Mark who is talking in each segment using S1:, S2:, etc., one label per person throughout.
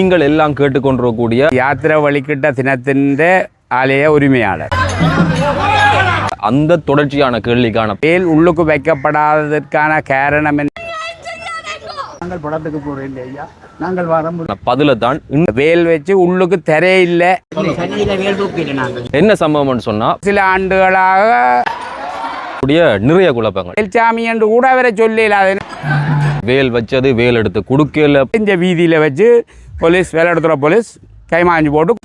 S1: நீங்கள் எல்லாம் கேட்டுக்கொண்டிருக்கக்கூடிய யாத்திரை வழிகிட்ட தினத்திൻ്റെ ஆலய உரிமையாளர். அந்த தொடர்ச்சியான கேள்விக்கான வேல் உள்ளுக்கு வைக்கப்படாததற்கான காரணம் என்ன?
S2: நாங்கள் படத்துக்கு போறோம் இல்லையா, நாங்கள் வரோம்
S1: பதில தான் வேல் வச்சு உள்ளுக்கு தெரையில்ல. என்ன சம்பவம்னு சொன்னா,
S2: சில ஆண்டுகளாக
S1: நிறைய குழப்பங்கள்.
S2: வேல்சாமி என்று கூட அவரை சொல்லல.
S1: வேல் வச்சது வேல் எடுத்து குடுக்கல.
S2: இந்த வீதியில வச்சு போலீஸ் வேலை எடுத்துற போலீஸ் கைமாஞ்சி போட்டு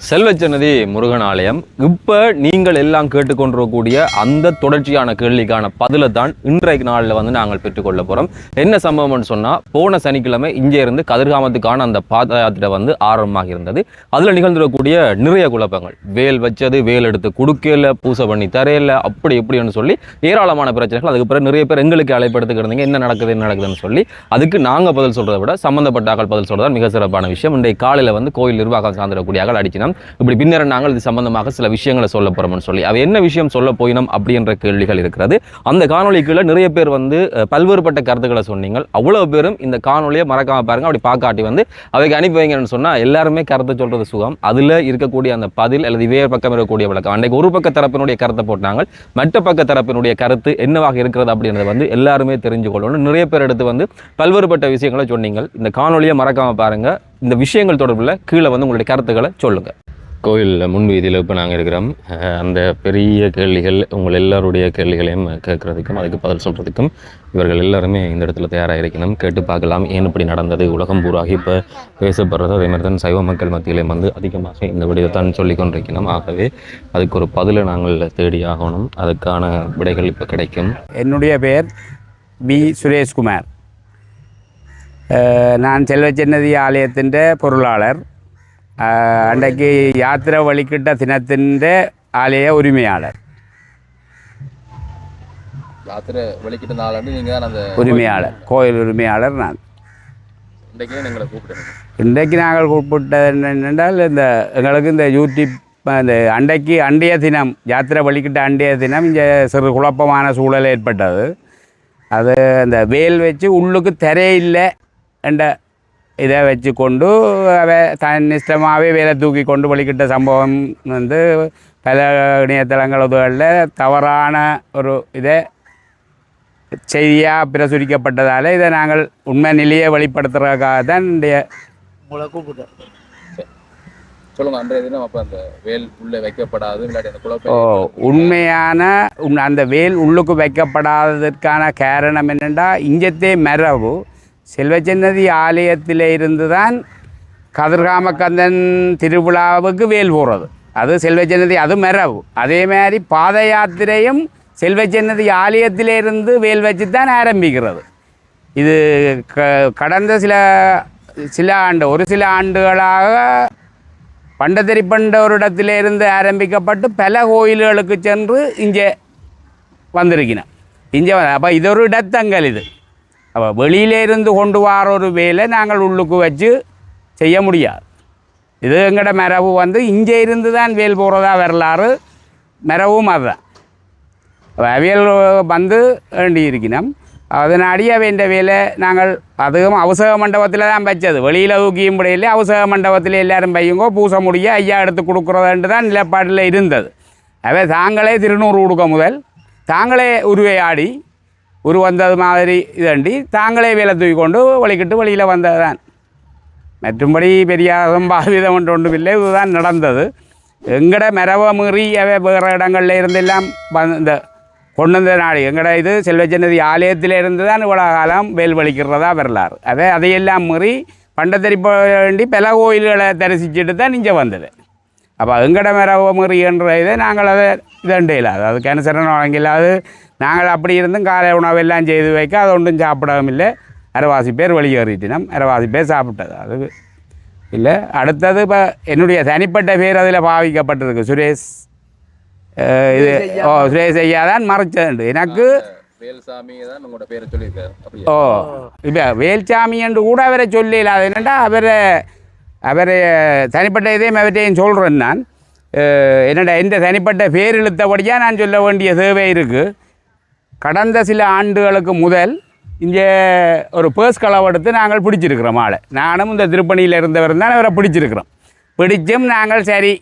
S1: செல்வச்சன்னதி முருகன் ஆலயம். இப்போ நீங்கள் எல்லாம் கேட்டுக்கொண்டிருக்கக்கூடிய அந்த தொடர்ச்சியான கேள்விக்கான பதிலை தான் இன்றைக்கு நாளில் வந்து நாங்கள் பெற்றுக்கொள்ள போகிறோம். என்ன சம்பவம்னு சொன்னால், போன சனிக்கிழமை இங்கே இருந்து கதிர்காமத்துக்கான அந்த பாத யாத்திரை வந்து ஆரம்பமாக இருந்தது. அதில் நிகழ்ந்துடக்கூடிய நிறைய குழப்பங்கள், வேல் வச்சது வேல் எடுத்து கொடுக்கல, பூசை பண்ணி தரையில, அப்படி இப்படின்னு சொல்லி ஏராளமான பிரச்சனைகள். அதுக்கு பிறகு நிறைய பேர் எங்களுக்கு அழைப்படுத்துக்கிறீங்க, என்ன நடக்குதுன்னு சொல்லி. அதுக்கு நாங்கள் பதில் சொல்கிறத விட சம்மந்தப்பட்ட ஆக்கள் பதில் சொல்கிறது மிக சிறப்பான விஷயம். இன்றைக்கு காலையில் வந்து கோயில் நிர்வாகம் சார்ந்திடக்கூடிய ஆக்கள் அடிச்சினோம். இப்படி பின்னர் நாங்கள் இது சம்பந்தமாக சில விஷயங்களை சொல்ல போறோம்னு சொல்லி, அவ என்ன விஷயம் சொல்ல போயினோம் அப்படின்ற கேள்விகள் இருக்கிறது. அந்த காணொலிக்குள்ள நிறைய பேர் வந்து பல்வேறுபட்ட கருத்துக்களை சொன்னீங்க. அவ்வளவு பேரும் இந்த காணொலியை மறக்காம பாருங்க. அப்படி பார்க்காட்டி வந்து அவைக்கு அனுப்பி வைங்கன்னு சொன்னா எல்லாருமே கருத்தை சொல்றது சுகம். அதுல இருக்கக்கூடிய அந்த பதில் அல்லது வேறு பக்கம் இருக்கக்கூடிய விளக்கம். அன்றைக்கு ஒரு பக்க தரப்பினுடைய கருத்தை போட்டாங்க, மற்ற பக்க தரப்பினுடைய கருத்து என்னவாக இருக்கிறது அப்படின்றத வந்து எல்லாருமே தெரிஞ்சு கொள்ளணும். நிறைய பேர் எடுத்து வந்து பல்வேறுபட்ட விஷயங்களை சொன்னீங்க. இந்த காணொலியை மறக்காம பாருங்க. இந்த விஷயங்கள் தொடர்பில் கீழே வந்து உங்களுடைய கருத்துக்களை சொல்லுங்க. கோயிலில் முன்வீதியில் இப்போ நாங்கள் இருக்கிறோம். அந்த பெரிய கேள்விகள், உங்கள் எல்லாருடைய கேள்விகளையும் கேட்குறதுக்கும் அதுக்கு பதில் சொல்கிறதுக்கும் இவர்கள் எல்லாருமே இந்த இடத்துல தயாராக இருக்கணும். கேட்டு பார்க்கலாம் ஏன் இப்படி நடந்தது. உலகம் பூராகி இப்போ பேசப்படுறது. அதே மாதிரி தான் சைவ மக்கள் மத்தியிலையும் வந்து அதிகமாக இந்த விடயத்தான் சொல்லி கொண்டிருக்கணும். ஆகவே அதுக்கு ஒரு பதிலை நாங்கள் தேடி ஆகணும். அதுக்கான விடைகள் இப்போ கிடைக்கும்.
S2: என்னுடைய பெயர் பி சுரேஷ்குமார். நான் செல்வச்சன்னதி ஆலயத்தின் பொருளாளர். அன்றைக்கு யாத்திரை வழிகிட்ட தினத்திൻ്റെ ஆலய உரிமையாளர்.
S1: யாத்திரை வழிகிட்ட நாளாண்டு நீங்கள் தான் அந்த
S2: உரிமையாளர், கோயில் உரிமையாளர் நான். இன்றைக்கு நாங்கள் கூப்பிட்டது என்னென்றால், இந்த எங்களுக்கு இந்த யூடியூப் இந்த அன்றைய தினம் யாத்திரை வழிகிட்ட அன்றைய தினம் இங்கே சிறு குழப்பமான சூழல் ஏற்பட்டது. அது அந்த வேல் வச்சு உள்ளுக்கு திரையில்லை என்ற இதை வச்சு கொண்டு தன்னிஷ்டமாகவே வேலை தூக்கி கொண்டு வழிகிட்ட சம்பவம் வந்து பல இணையதளங்களில் தவறான ஒரு இதை செய்தியாக பிரசுரிக்கப்பட்டதால் இதை நாங்கள் உண்மை நிலையை வெளிப்படுத்துறதுக்காக தான் உங்களை கூப்பிட்டோம்.
S1: சொல்லுங்கள், அன்றைய தினம் அப்போ அந்த வேல் உள்ளே வைக்கப்படாது.
S2: உண்மையான அந்த வேல் உள்ளுக்கு வைக்கப்படாததற்கான காரணம் என்னென்னா, இங்கத்தே மரபு செல்வச்சன்னதி ஆலயத்தில் இருந்து தான் கதிர்காமக்கந்தன் திருவிழாவுக்கு வேல் போகிறது. அது செல்வச்சன்னதி, அது மரபு. அதே மாதிரி பாத யாத்திரையும் செல்வச்சன்னதி ஆலயத்திலிருந்து வேல் வச்சு தான் ஆரம்பிக்கிறது. இது கடந்த ஒரு சில ஆண்டுகளாக பண்டத்தரிப்பண்ட ஒரு இடத்திலிருந்து ஆரம்பிக்கப்பட்டு பல கோயில்களுக்கு சென்று இங்கே வந்திருக்கிறேன். அப்போ இது ஒரு இடத்தங்கள். இது அப்போ வெளியிலேருந்து கொண்டு வர ஒரு வேலை நாங்கள் உள்ளுக்கு வச்சு செய்ய முடியாது. இது எங்களோட மரபு வந்து இங்கே இருந்து தான் வேல் போகிறதா வரலாறு. மரபும் அதுதான். அவியல் வந்து வேண்டி இருக்கணும். அதனாடி வேண்ட வேலை நாங்கள் அதுவும் அவசர மண்டபத்தில் தான் வச்சது. வெளியில் தூக்கியும் முடியல, அவசர மண்டபத்தில் எல்லோரும் பையங்கோ பூச முடிய ஐயா எடுத்து கொடுக்குறதுன்ட்டு தான் நிலப்பாட்டில் இருந்தது. தாங்களே திருநூறு கொடுக்க முதல் தாங்களே உருவையாடி வந்தது மாதிரி இதண்டி தாங்களே வேலை தூக்கி கொண்டு வழிகிட்டு வெளியில் வந்தது தான். மற்றும்படி பெரிய சம்பாவிதம் ஒன்றும் இல்லை. இதுதான் நடந்தது. எங்கட மரபை மீறி வேறு இடங்களில் இருந்தெல்லாம் இந்த கொண்டு வந்த நாடு எங்கட இது செல்வச்சன்னதி ஆலயத்தில் இருந்து தான் இவ்வளோ காலம் வேல் வலிக்கிறதா வரலாறு. அதையெல்லாம் மீறி பண்டத்தரிப்ப வேண்டி பல கோயில்களை தரிசிச்சுட்டு தான் இங்கே வந்தது. அப்போ எங்கட மரபை மீறின்ற இதை நாங்கள் அதை இதண்டையில் அது கேன்சரன் வழங்கில்லாது நாங்கள் அப்படி இருந்தும் காலை உணவெல்லாம் செய்து வைக்க அதை ஒன்றும் சாப்பிடவும் இல்லை. அரைவாசி பேர் வெளியேறிட்டினோம், அரைவாசி பேர் சாப்பிட்டது அது இல்லை. அடுத்தது இப்போ என்னுடைய தனிப்பட்ட பேர் அதில் பாவிக்கப்பட்டிருக்கு, சுரேஷ். இது சுரேஷ் ஐயா தான் மறைச்சது எனக்கு. இப்போ வேல்சாமி என்று கூட அவரை சொல்லல. அது என்னென்னா அவரை தனிப்பட்ட இதையும் அவற்றையும் சொல்கிறேன் நான். என்னடா எந்த தனிப்பட்ட பேர் இழுத்தபடியாக நான் சொல்ல வேண்டிய தேவை இருக்குது. கடந்த சில ஆண்டுகளுக்கு முதல் இங்கே ஒரு பேர்ஸ் களவெடுத்து நாங்கள் பிடிச்சிருக்கிறோம் ஆளை. நானும் இந்த திருப்பணியில் இருந்தவர் தான் அவரை பிடிச்சிருக்கிறோம். பிடிச்சும் நாங்கள் சரி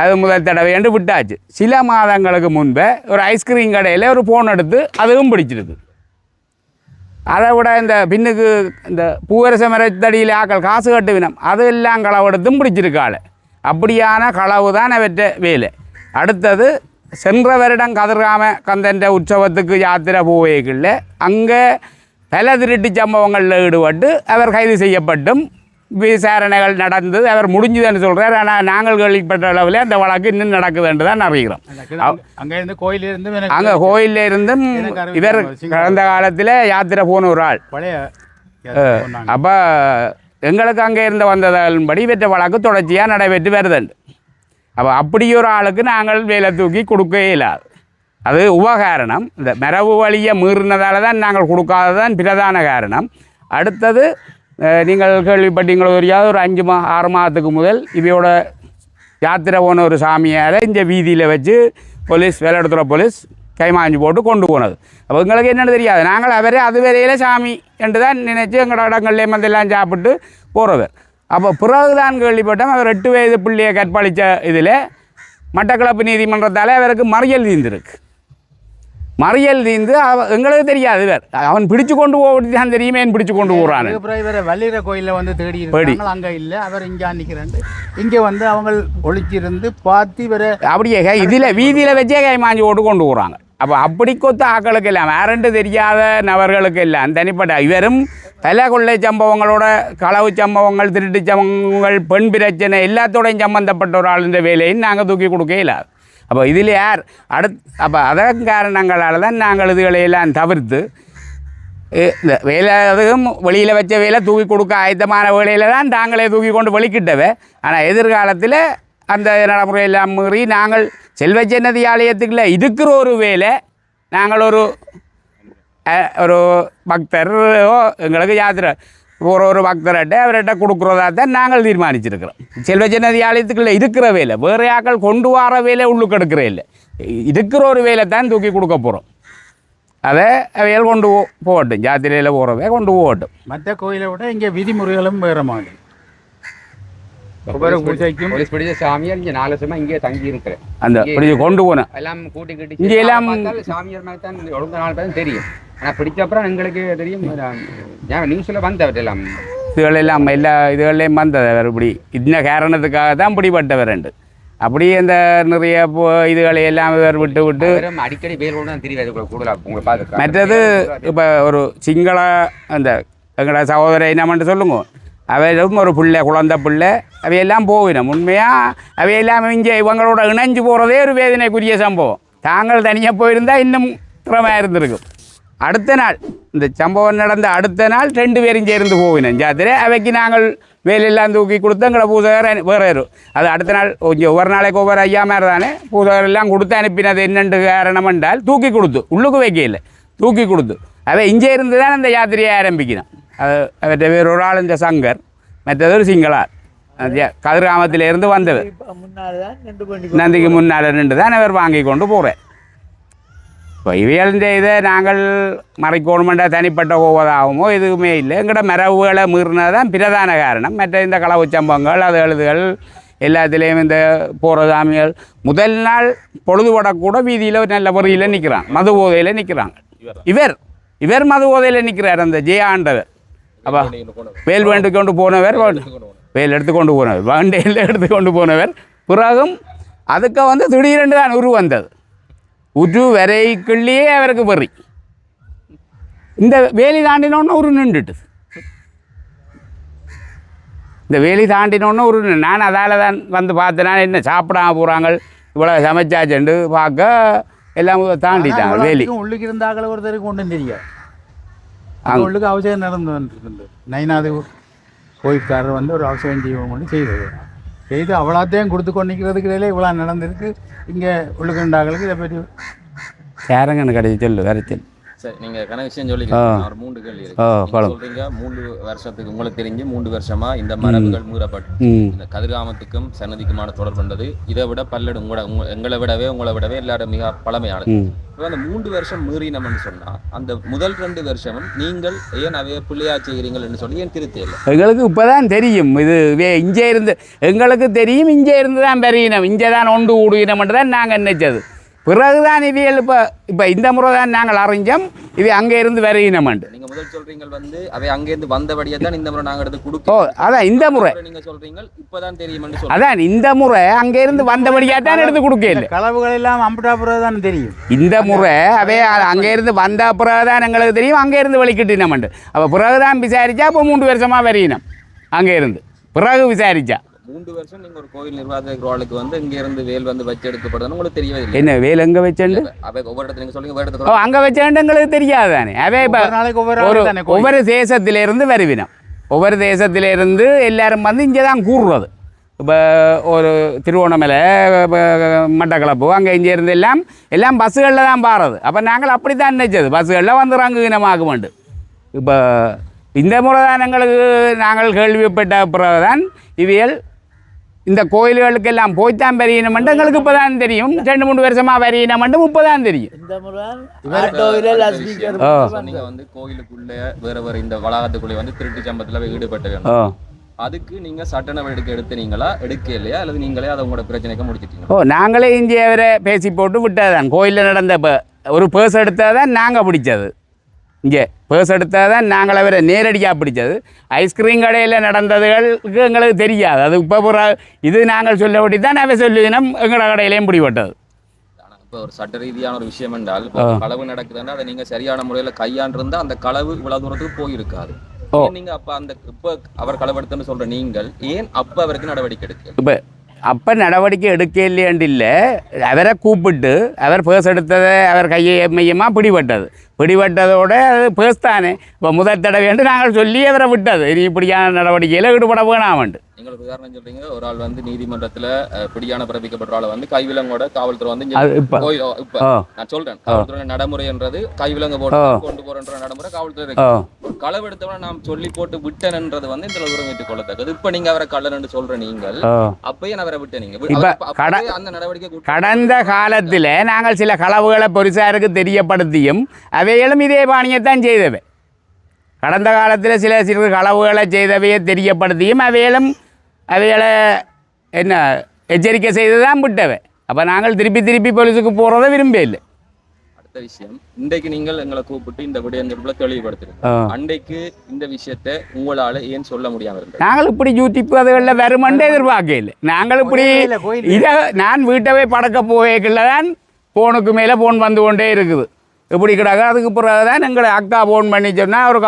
S2: அது முதல் தடவை என்று விட்டாச்சு. சில மாதங்களுக்கு முன்பே ஒரு ஐஸ்கிரீம் கடையில் ஒரு ஃபோன் எடுத்து அதுவும் பிடிச்சிருக்கு. அதை விட இந்த பின்னுக்கு இந்த பூவரச மரத்தடியில் ஆக்கள் காசு கட்டுவினம் அது எல்லாம் களவெடுத்தும் பிடிச்சிருக்காள். அப்படியான களவு தான் அவற்ற வேலை. அடுத்தது சென்ற வருடம் கதிர்காம கந்தன்ற உற்சவத்துக்கு யாத்திரை போவேக்குள்ள அங்கே பல திருட்டு சம்பவங்களில் ஈடுபட்டு அவர் கைது செய்யப்பட்டும் விசாரணைகள் நடந்து அவர் முடிஞ்சுதுன்னு சொல்கிறார். ஆனால் நாங்கள் கேள்விப்பட்ட அளவில் அந்த வழக்கு இன்னும் நடக்குதுன்னு தான் அறிகிறோம்.
S3: அங்கே கோயிலிருந்து
S2: அங்கே கோயிலில் இருந்தும் இவர் கடந்த காலத்தில் யாத்திரை போன ஒரு ஆள். அப்போ எங்களுக்கு அங்கே இருந்து வந்ததன்படி இவற்ற வழக்கு தொடர்ச்சியாக நடைபெற்று வருதுண்டு. அப்போ அப்படி ஒரு ஆளுக்கு நாங்கள் வேலை தூக்கி கொடுக்கவே இல்லாது. அது உபகாரணம். இந்த மரபு வழியை மீறினதால் தான் நாங்கள் கொடுக்காததான் பிரதான காரணம். அடுத்தது நீங்கள் கேள்விப்பட்டீங்களோ தெரியாது, ஒரு 5-6 மாதத்துக்கு முதல் இவையோட யாத்திரை போன ஒரு சாமியாரை இந்த வீதியில் வச்சு போலீஸ் வேலையிடத்துல போலீஸ் கைமாஞ்சி போட்டு கொண்டு போனது. அப்போ எங்களுக்கு என்னென்னு தெரியாது. நாங்கள் அவரே அது வரையில் சாமி என்று தான் நினைச்சு எங்களோட இடங்கள்லேயே மந்தெல்லாம் சாப்பிட்டு போகிறவர். அப்போ பிறகுதான் கேள்விப்பட்டோம் அவர் 8 வயது பிள்ளையை கற்பழித்த இதில் மட்டக்களப்பு நீதிமன்றத்தால் அவருக்கு மறியல் தீர்ந்துருக்கு. மறியல் தீர்ந்து எங்களுக்கு தெரியாது. இவர் அவன் பிடிச்சு கொண்டு போட்டு தான் தெரியுமே பிடிச்சு கொண்டு போகிறான்.
S3: இவரை வள்ளிர கோயிலில் வந்து தேடி இருக்காங்க. அங்கே இல்லை, அவர் இங்கே நிற்கிறான். இங்கே வந்து அவங்க ஒழிச்சிருந்து பார்த்து இவரை
S2: அப்படியே இதில் வீதியில் வச்சே கைமாஞ்சி போட்டு கொண்டு போகிறாங்க. அப்போ அப்படி கொத்த ஆக்களுக்கு எல்லாம் வேறண்டு தெரியாத நபர்களுக்கு எல்லாம் தனிப்பட்ட இவரும் பல கொள்ளை சம்பவங்களோட களவு சம்பவங்கள் திருட்டு சம்பவங்கள் பெண் பிரச்சனை எல்லாத்தோடையும் சம்மந்தப்பட்ட ஒரு ஆளுன்ற வேலையும் நாங்கள் தூக்கி கொடுக்க இல்லாது. அப்போ இதில் யார் அப்போ அதன் காரணங்களால் தான் நாங்கள் இதுகளையெல்லாம் தவிர்த்து இந்த வேலை அதுவும் வெளியில் வச்ச வேலை தூக்கி கொடுக்க ஆயத்தமான வேலையில் தான் நாங்களே தூக்கி கொண்டு வெளிக்கிட்டவே. ஆனால் எதிர்காலத்தில் அந்த நடைமுறையெல்லாம் மீறி நாங்கள் செல்வச்சன்னதி ஆலயத்துக்குள்ள இருக்கிற ஒரு வேலை நாங்கள் ஒரு பக்தரோ எங்களுக்கு யாத்திரை ஒரு பக்தர்கிட்ட அவர்கிட்ட கொடுக்குறதா தான் நாங்கள் தீர்மானிச்சிருக்கிறோம். செல்வச்சன்னதி ஆலயத்துக்குள்ளே இருக்கிற வேலை வேறு ஆக்கள் கொண்டு வர வேலை உள்ளுக்கு எடுக்கிற இல்லை, இருக்கிற ஒரு வேலை தான் தூக்கி கொடுக்க போகிறோம். அதை அவைகள் கொண்டு போகட்டும், ஜாத்திரையில் போகிறவே கொண்டு போகட்டும்.
S3: மற்ற கோயிலை விட இங்கே விதிமுறைகளும் வேறு மாதிரி. ஒவ்வொரு பூஜைக்கும்
S4: போலீஸ் பிடிச்ச சாமியார் இங்கே 4 வருஷமா இங்கே தங்கி இருக்கிறேன்.
S2: அந்த பிடிச்சி கொண்டு போனேன்
S4: எல்லாம் கூட்டி கட்டி
S2: இங்கே எல்லாம்
S4: சாமியார் மாதிரி தான் ஒழுங்கு 4 பேரும் தெரியும். ஆனால் பிடிச்ச அப்புறம் எங்களுக்கு தெரியும் நியூஸில் வந்தவர் எல்லாம்
S2: இதுகளெல்லாம் எல்லா இதுகளையும் வந்தவர் இப்படி இந்த காரணத்துக்காக தான் பிடிப்பட்டவர் ரெண்டு. அப்படி அந்த நிறைய இதுகளை எல்லாம் விட்டு
S4: அடிக்கடி பேர் கொண்டு தான் தெரியாது கூடுதலாக உங்களை பார்த்து.
S2: மற்றது இப்போ ஒரு சிங்கள அந்த எங்களோட சகோதர என்னமென்று சொல்லுங்க, அவையும் ஒரு பிள்ளை குழந்தை பிள்ளை அவையெல்லாம் போவினோம். உண்மையாக அவையெல்லாம் இங்கே இவங்களோட இணைஞ்சு போகிறதே ஒரு வேதனைக்குரிய சம்பவம். தாங்கள் தனியாக போயிருந்தால் இன்னும் திறமையாக இருந்திருக்கும். அடுத்த நாள் இந்த சம்பவம் நடந்த அடுத்த நாள் 2 பேரும் சேர்ந்து போவினோம் ஜாத்திரை. அவைக்கு நாங்கள் வேலையெல்லாம் தூக்கி கொடுத்து எங்களை பூசகர் வேறு அது அடுத்த நாள் கொஞ்சம் ஒவ்வொரு நாளைக்கு ஒவ்வொரு ஐயா மாதிரி தானே பூசகர் எல்லாம் கொடுத்து அனுப்பினது. என்னென்று காரணம் என்றால் தூக்கி கொடுத்து உள்ளுக்கு வைக்கல, தூக்கி கொடுத்து அவை இங்கே இருந்து தான் அந்த யாத்திரையை ஆரம்பிக்கணும். அது அவற்றை வேறு ஒரு ஆள் இந்த சங்கர், மற்றது ஒரு சிங்களார் கதிர்காமத்திலேருந்து வந்தவர். நந்திக்கு முன்னால் நின்று தான் அவர் வாங்கி கொண்டு போகிறேன். இப்போ இவைகளின் இதை நாங்கள் மறைக்கணுமென்ற தனிப்பட்ட போவதாகவோ எதுவுமே இல்லை. எங்களோட மரபுகளை மீறினது தான் பிரதான காரணம். மற்ற இந்த களவு சம்பவங்கள் அது எழுதுகள் எல்லாத்துலேயும் இந்த போகிற சாமிகள் முதல் நாள் பொழுதுபடக்கூட வீதியில் நல்ல வரியில் நிற்கிறான், மது போதையில் நிற்கிறாங்க. இவர் மது போதையில் நிற்கிறார் அந்த ஜெயாண்டவர். அப்போ வேல் வேண்டு கொண்டு போனவர், வேல் எடுத்துக்கொண்டு போனவர், வண்டையில் எடுத்துக்கொண்டு போனவர். பிறகும் அதுக்கு வந்து திடீரென்று தான் உரு வந்தது. உரு வரைக்குள்ளேயே அவருக்கு வரி இந்த வேலி தாண்டினோன்னு ஒரு நின்றுட்டு, இந்த வேலி தாண்டினோன்னு ஒரு நான் அதால் தான் வந்து பார்த்தேன்னா என்ன சாப்பிடாம போகிறாங்க இவ்வளோ சமைச்சாச்சுண்டு பார்க்க எல்லாம் தாண்டிட்டாங்க. வேலி
S3: உள்ளுக்கு இருந்தாக்களை ஒருத்தருக்கு ஒன்றும் தெரியாது. உள்ளுக்கு அவசியம் நடந்து நைனாது கோயில்காரர் வந்து ஒரு அவசியம் ஜீவம் கொண்டு செய்து அவ்வளோத்தையும் கொடுத்து கொண்டிருக்கிறதுக்கு இடையில இவ்வளோ நடந்திருக்கு. இங்கே உள்ளுக்கு இருந்தாக்களுக்கு இதை பற்றி
S2: யாரங்கன்னு கிடைச்சி சொல்லு வரைச்சல்
S1: சரி, நீங்க கன விஷயம் சொல்லிக்கிறீங்க. ஒரு 3 கேள்வி இருக்கு. நீங்க
S2: பழம்
S1: சொல்றீங்க 3 வருஷத்துக்கு உங்களுக்கு தெரிஞ்சு 3 வருஷமா இந்த மரபுகள் மீறப்பட்டு இந்த கதிர்காமத்துக்கும் சன்னதிக்குமான தொடர்பு பண்றது இதை விட பல்லடு எங்களை விடவே உங்களை விடவே எல்லாரும் மிக பழமையானது. இப்போ அந்த 3 வருஷம் மீறினம்னு சொன்னா அந்த முதல் 2 வருஷமும் நீங்கள் ஏன் அவைய பிள்ளையா செய்கிறீங்கன்னு சொல்லி ஏன் திருத்த இல்லை?
S2: எங்களுக்கு இப்போதான் தெரியும். இது இங்கே இருந்து எங்களுக்கு தெரியும், இங்கே இருந்து தான் பெரியனம், இங்கே தான் ஒன்று கூடுகினம்ன்ட்டு தான் நாங்கள் நினைச்சது. பிறகுதான் இவியல் இப்போ இந்த முறை தான் நாங்கள் அறிஞ்சோம் இவை அங்கே இருந்து வரையினமாண்டு.
S1: நீங்க முதல் சொல்றீங்க வந்து அவை அங்கேருந்து வந்தபடியே தான் இந்த முறை நாங்கள் எடுத்து
S2: ஓ
S1: கொடுக்கோம்.
S2: அதான் இந்த முறை
S1: நீங்க சொல்றீங்க இப்பதான் தெரியும்னு சொல்றீங்க.
S2: அதான் இந்த முறை அங்கே இருந்து வந்தபடியாக தான் எடுத்து கொடுக்கல.
S3: களவுகள் எல்லாம் அம்புட்டா பிறகு தான் தெரியும்.
S2: இந்த முறை அவே அங்கே இருந்து வந்த பிறகு தான் எங்களுக்கு தெரியும் அங்கே இருந்து வலிக்கிட்டினமாண்டு. அப்போ பிறகு தான் விசாரிச்சா அப்போ 3 வருஷமாக வரையினம் அங்கே இருந்து பிறகு விசாரிச்சா
S1: 3 வருஷம் நீங்க ஒரு கோயில் நிர்வாகத்துக்கு வந்து இங்க இருந்து வேல் வந்து வச்சு எடுக்கப்படுதுன்னு உங்களுக்கு தெரியவே இல்லை.
S2: என்ன வேல் எங்கே வச்சேன்னு
S1: ஒவ்வொரு இடத்துல நீங்க சொல்லுங்க, ஒவ்வொரு இடத்துல
S2: அங்கே வச்சேன்னு எங்களுக்கு தெரியாதானே. அவே இப்போ ஒவ்வொரு தேசத்திலிருந்து வருவினம், ஒவ்வொரு தேசத்திலிருந்து எல்லாரும் வந்து இங்கே தான் கூறுறது. இப்போ ஒரு திருவோணமலை, மட்டக்களப்பு, அங்கே இங்கே இருந்து எல்லாம் பஸ்ஸுகளில் தான் பாடுறது. அப்போ நாங்கள் அப்படி தான் நினைச்சது, பஸ்ஸுகளில் வந்து ரங்குகினமாக வேண்டும். இப்போ இந்த முறை தான் எங்களுக்கு நாங்கள் கேள்விப்பட்ட பிறகுதான் இவியல் இந்த கோயில்களுக்கெல்லாம் போய்த்தான் வரையினமெண்டு எங்களுக்கு இப்போ தான் தெரியும். 2-3 வருஷமாக வரையினமெண்டு இப்போ தான் தெரியும்.
S1: நீங்க வந்து கோயிலுக்குள்ள வேற இந்த வளாகத்துக்குள்ளே வந்து திருட்டு சம்பத்தில் ஈடுபட்ட வேண்டும். அதுக்கு நீங்க சட்ட நடவடிக்கை எடுத்தீங்களா எடுக்க இல்லையா அல்லது நீங்களே அதை உங்களோட பிரச்சனைக்கு முடிச்சிட்டீங்க?
S2: நாங்களே இங்கே அவரை பேசி போட்டு விட்டதான். கோயிலில் நடந்த ஒரு பேர்ஸ் எடுத்ததான் நாங்கள் பிடிச்சது. இங்கே பேர்ஸ் எடுத்ததான் நாங்கள் அவரை நேரடியாக பிடிச்சது. ஐஸ்கிரீம் கடையில் நடந்ததுகளுக்கு எங்களுக்கு தெரியாது. அது இப்போ இது நாங்கள் சொல்லப்படி தான் அவை சொல்லினோம் எங்களோட கடையிலையும் பிடிபட்டது.
S1: இப்போ ஒரு சட்ட ரீதியான ஒரு விஷயம் என்றால் களவு நடக்குதுன்னா அதை நீங்க சரியான முறையில் கையாண்டிருந்தா அந்த களவு இவ்வளவு தூரத்துக்கு போயிருக்காது. நீங்க அப்ப அந்த இப்போ அவர் களவெடுத்துன்னு சொல்ற நீங்கள் ஏன் அப்ப அவருக்கு நடவடிக்கை எடுக்க?
S2: இப்போ அப்போ நடவடிக்கை எடுக்க இல்லையாண்டு இல்லை, அவரை கூப்பிட்டு அவர் பேர்ஸ் எடுத்ததை அவர் கையை மையமாக பிடிபட்டதோடு அது பேர்ஸ் தானே. இப்போ முதல் தடவை நாங்கள் சொல்லி அவரை விட்டது. இனி இப்படியான நடவடிக்கையில் ஈடுபட வேணாமண்டு.
S1: நீங்கள் உதாரணம் சொல்றீங்க, ஒரு ஆள் வந்து நீதிமன்றத்தில் பிடியான பிறப்பிக்கப்பட்ட ஆளை வந்து கைவிலங்கோட காவல்துறை வந்து இப்போ நான் சொல்றேன், காவல்துறை நடைமுறை என்றது கைவிலங்கு போட்டு கொண்டு போறன்ற நடைமுறை காவல்துறை இருக்கு. களவெடுத்தவன நாம் சொல்லி போட்டு விட்டன்ன்றது வந்து இந்த உரிமைத்துக் கொள்ளத்தக்கது. இப்ப நீங்க அவரை கள்ளன் சொல்ற நீங்கள் அப்பயே அவரை விட்டீங்க. அந்த நடவடிக்கை
S2: கடந்த காலத்தில் நாங்கள் சில களவுகளை பொலிசாருக்கு தெரியப்படுத்தியும் அவைகளும் இதே பாணியத்தான் செய்தவை. கடந்த காலத்தில் சில சிறு களவுகளை செய்தவையை தெரியப்படுத்தியும் அவைகளை என்ன எச்சரிக்கை செய்து தான் விட்டவை. அப்போ நாங்கள் திருப்பி போலீஸுக்கு போகிறத விரும்பல.
S1: அடுத்த விஷயம், இன்றைக்கு நீங்கள் எங்களை கூப்பிட்டு இந்த விடயங்களை தெளிவுபடுத்துறீங்க. அன்றைக்கு இந்த விஷயத்தை உங்களால் ஏன் சொல்ல முடியாமல் இருந்தது?
S2: நாங்கள் இப்படி யூடியூப் அதுகளில் வருமண்டே எதிர்பார்க்கல. நாங்கள் இப்படி இதை நான் வீட்டவே படக்க போவேக்கில் தான் ஃபோனுக்கு மேலே ஃபோன் வந்து கொண்டே இருக்குது. இப்படி கிடக்கு. அதுக்கு பிறகு தான் எங்களை அக்கா ஃபோன் பண்ணி சொன்னால் ஒரு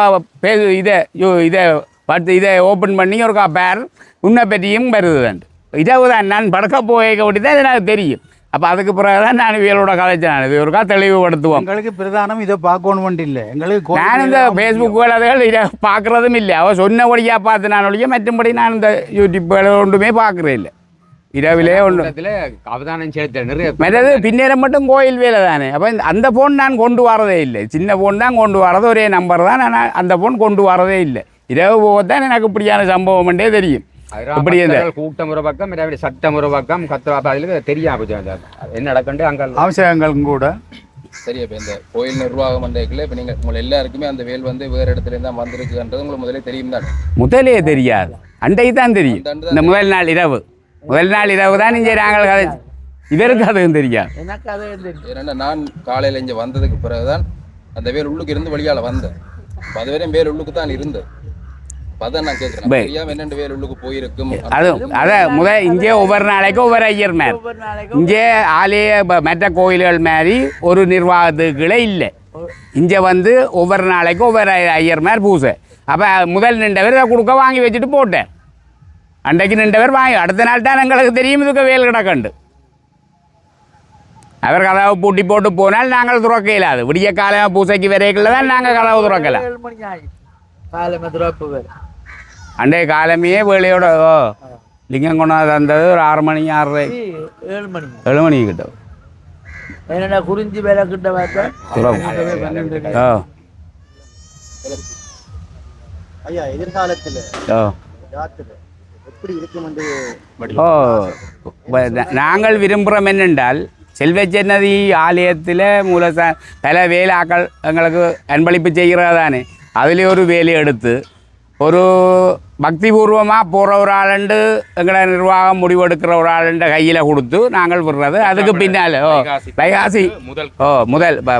S2: இதை ஓப்பன் பண்ணி ஒரு பேர் உன்னை பற்றியும் வருதுதான். இதாவது தான் நான் படக்க போக ஓட்டி தான் எனக்கு தெரியும். அப்போ அதுக்கு பிறகு தான் நான் இவளோட கதைச்சேன். இது ஒருக்கா தெளிவுபடுத்துவோம்.
S3: எங்களுக்கு பிரதானம் இதை பார்க்கணும் இல்லை. எங்களுக்கு
S2: நான் இந்த ஃபேஸ்புக்குகள் அதுகள் இதை பார்க்குறதும் இல்லை. அவள் சொன்னபடியாக பார்த்து நான் ஒழிய மற்றும்படி நான் இந்த யூடியூப்களை ஒன்றுமே பார்க்குறேன் இல்லை. இரவிலே ஒன்று
S4: அவதானம் செலுத்த நிறைய
S2: மற்றது பின்னேரம் மட்டும் கோயில் வேலை தானே. அப்போ அந்த ஃபோன் நான் கொண்டு வரதே இல்லை. சின்ன ஃபோன் தான் கொண்டு வரது, ஒரே நம்பர் தான். நான் அந்த ஃபோன் கொண்டு வரதே இல்லை. இரவு போகத்தான் எனக்கு இப்படியான சம்பவம்ன்றே தெரியும். இப்படி
S4: கூட்டம் ஒரு பக்கம் சட்டம் ஒரு பக்கம் கத்துவாப்பாதில் தெரியாம என்ன நடக்கண்டு அங்கே
S3: அவசியங்களும் கூட
S1: சரி. இப்போ இந்த கோயில் நிர்வாகம் வந்ததுக்குள்ள இப்போ நீங்கள் உங்களை எல்லாருக்குமே அந்த வேல் வந்து வேறு இடத்துல தான் வந்திருக்குன்றது உங்களுக்கு முதலே தெரியும் தான்?
S2: முதலே தெரியாது, அன்றைக்கு தான் தெரியும். இந்த முதல் நாள் இரவு தான் இங்கே நாங்கள் கதை. இவருக்கு அதுவும் தெரியாது.
S3: எனக்கு அதுவும் தெரியும்.
S1: ஏன்னா நான் காலையில் இங்கே வந்ததுக்கு பிறகுதான் அந்த வேல் உள்ளுக்கு இருந்து வழியால் வந்தேன். அதுவரையும் வேல் உள்ளுக்கு தான் இருந்தது. நான் கேட்குறேன், என்னென்ன வேல் உள்ளுக்கு போயிருக்கும்?
S2: அதான் இங்கே ஒவ்வொரு நாளைக்கும் ஒவ்வொரு ஐயர் மேல் இங்கே ஆலய மற்ற கோயில்கள் மாதிரி ஒரு நிர்வாகத்துக்குள்ளே இல்லை. இங்கே வந்து ஒவ்வொரு நாளைக்கும் ஒவ்வொரு ஐயர் மேல் பூசை. அப்போ முதல் நின்றவர் கொடுக்க வாங்கி வச்சுட்டு போட்டேன். அன்றைக்கு நின்றவர் வாங்கி அடுத்த நாள் தான் எங்களுக்கு தெரியும் இதுக்கு வேல் கிடக்கண்டு. அவர் கதவை பூட்டி போட்டு போனால் நாங்கள் துறக்க இல்லாது. விடிய காலமாக பூசைக்கு வரைக்குள்ள தான் நாங்கள் கதவை துறக்கலாம். அன்றைய காலமையே வேலையோட லிங்கம் கொண்டாந்து தந்தது ஒரு 6 மணி 6:30 7 மணி கிட்ட.
S5: என்னென்ன குறிஞ்சி வேலை கிட்ட பார்த்தா
S2: ஓ
S6: ஐயா எதிர்காலத்தில்
S2: ஓ
S6: யாத்திரை எப்படி இருக்கும் என்று
S2: ஓ நாங்கள் விரும்புகிறோம் என்னென்றால் செல்வச்சன்னதி ஆலயத்தில் பல வேலாக்கள் எங்களுக்கு அன்பளிப்பு செய்கிறதானே அதில் ஒரு வேலையை எடுத்து ஒரு பக்திபூர்வமாக போகிற ஒரு ஆளுண்டு எங்களை நிர்வாகம் முடிவெடுக்கிற ஒரு ஆளுண்ட கையில் கொடுத்து நாங்கள் விடுறது அதுக்கு பின்னால் வைகாசி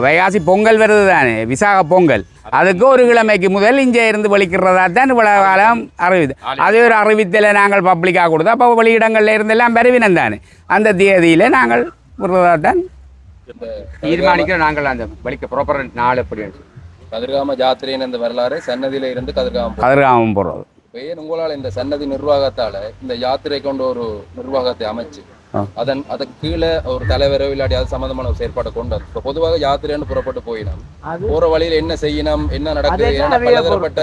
S2: வைகாசி பொங்கல் வருது தானே விசாக பொங்கல் அதுக்கு ஒரு கிழமைக்கு முதல் இங்கே இருந்து வலிக்கிறதா தான் இவ்வளோ காலம் அறிவிது அதே ஒரு அறிவித்தலை நாங்கள் பப்ளிக்காக கொடுத்தோம் அப்போ வெளியிடங்களில் இருந்தெல்லாம் பெருவினம் தானே அந்த தேதியில் நாங்கள் விடுறதா தான்
S4: தீர்மானிக்கிற நாங்கள் அந்த வலிக்க ப்ராப்பர் நாள் எப்படி
S1: கதிர்காம ஜாத்திரையின் இந்த வரலாறு சன்னதியில இருந்து
S2: கதிர்காமம் போடுறது.
S1: இப்போ ஏன் உங்களால் இந்த சன்னதி நிர்வாகத்தால இந்த யாத்திரை கொண்ட ஒரு நிர்வாகத்தை அமைச்சு அதுக்கு கீழே ஒரு தலைவரோ இல்லாட்டி அது சம்பந்தமான ஒரு செயற்பாட்டை கொண்டு இப்போ பொதுவாக யாத்திரைன்னு புறப்பட்டு போயினோம் போற வழியில என்ன செய்யணும் என்ன நடக்குது பலதரப்பட்ட